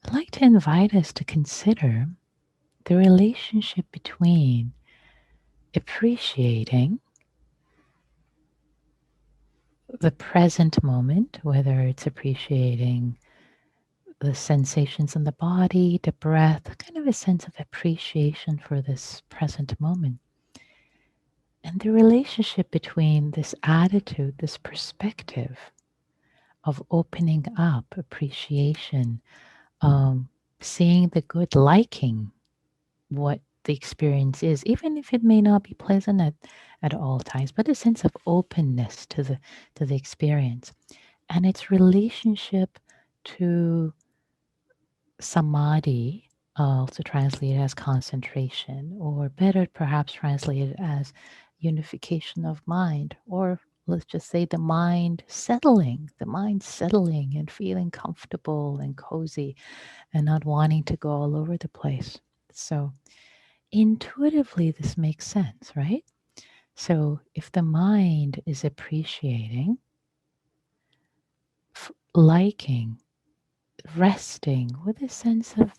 I'd like to invite us to consider the relationship between appreciating the present moment, whether it's appreciating the sensations in the body, the breath, kind of a sense of appreciation for this present moment. And the relationship between this attitude, this perspective of opening up, appreciation, um, seeing the good, liking what the experience is, even if it may not be pleasant at all times, but a sense of openness to the experience and its relationship to samadhi, also translated as concentration, or better perhaps translated as unification of mind, or let's just say the mind settling and feeling comfortable and cozy and not wanting to go all over the place. So intuitively, this makes sense, right? So if the mind is appreciating, liking, resting with a sense of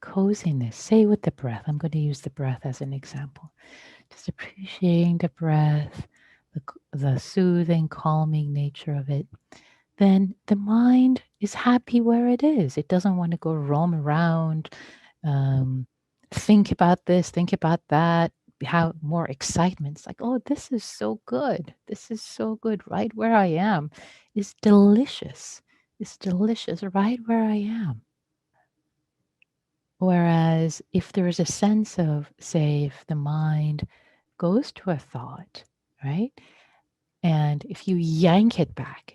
coziness, say with the breath. I'm going to use the breath as an example. Just appreciating the breath, the soothing, calming nature of it. Then the mind is happy where it is. It doesn't want to go roam around, um, think about this, think about that, have more excitement. It's like, oh, this is so good. This is so good. Right where I am is delicious. It's delicious right where I am. Whereas if there is a sense of, say, if the mind goes to a thought, right? And if you yank it back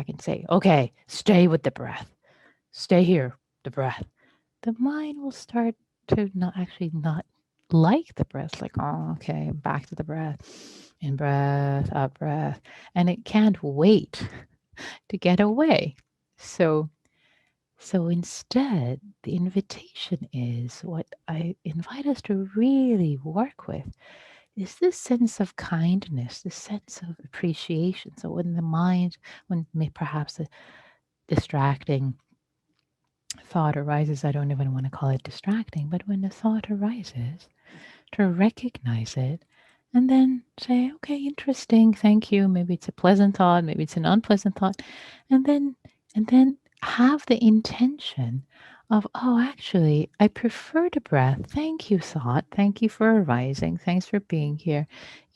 and say, okay, stay with the breath, stay here, the breath, the mind will start to not like the breath, like, oh, okay, back to the breath, in breath, out breath. And it can't wait to get away. So so instead, the invitation is what I invite us to really work with is this sense of kindness, this sense of appreciation. So when the mind, when perhaps a distracting thought arises, I don't even want to call it distracting, but when a thought arises, to recognize it and then say, okay, interesting, thank you. Maybe it's a pleasant thought, maybe it's an unpleasant thought. And then have the intention of, oh, actually, I prefer the breath. Thank you, thought. Thank you for arising. Thanks for being here.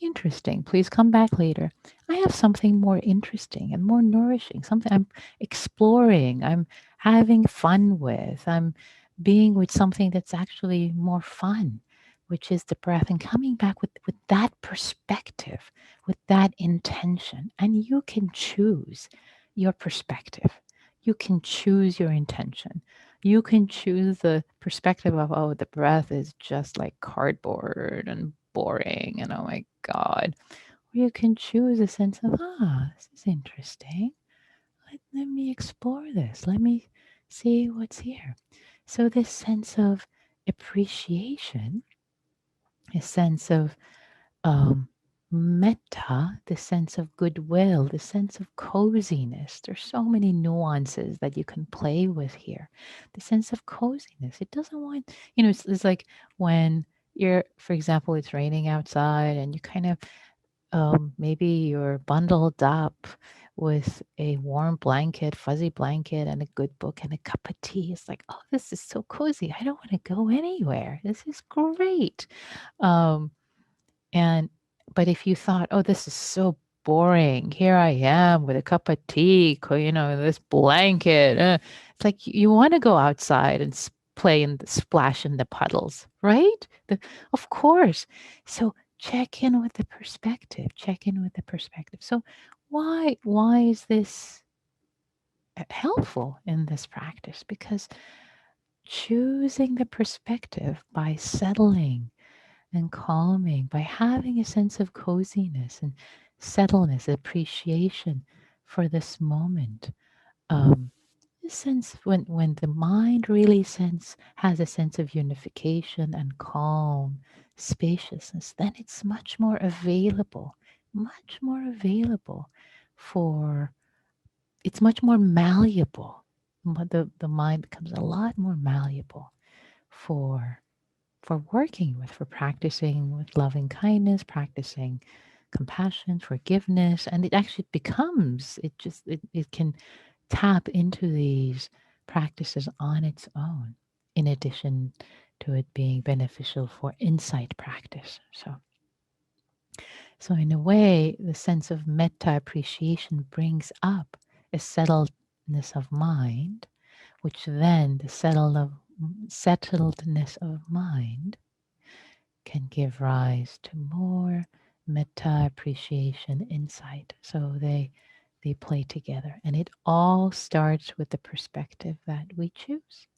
Interesting. Please come back later. I have something more interesting and more nourishing, something I'm exploring, I'm having fun with, I'm being with something that's actually more fun, which is the breath, and coming back with that perspective, with that intention. And you can choose your perspective. You can choose your intention. You can choose the perspective of, oh, the breath is just like cardboard and boring and oh my God. Or you can choose a sense of, this is interesting. Let me explore this. Let me see what's here. So this sense of appreciation, a sense of um, metta, the sense of goodwill, the sense of coziness. There's so many nuances that you can play with here. The sense of coziness. It doesn't want, it's like when you're, for example, it's raining outside and you kind of, maybe you're bundled up with a warm blanket, fuzzy blanket, and a good book and a cup of tea. It's like, oh, this is so cozy. I don't want to go anywhere. This is great. Um, and but if you thought, "Oh, this is so boring. Here I am with a cup of tea, this blanket." It's like you want to go outside and play and splash in the puddles, right? Of course. So check in with the perspective. Check in with the perspective. So why is this helpful in this practice? Because choosing the perspective by settling and calming, by having a sense of coziness and settledness, appreciation for this moment. This sense when the mind really has a sense of unification and calm, spaciousness, then it's much more available for it's much more malleable. the mind becomes a lot more malleable for working with, for practicing with loving kindness, practicing compassion, forgiveness, and it actually becomes, it can tap into these practices on its own, in addition to it being beneficial for insight practice. So in a way, the sense of metta appreciation brings up a settledness of mind, which then the settledness of mind can give rise to more metta appreciation insight. So they play together, and it all starts with the perspective that we choose.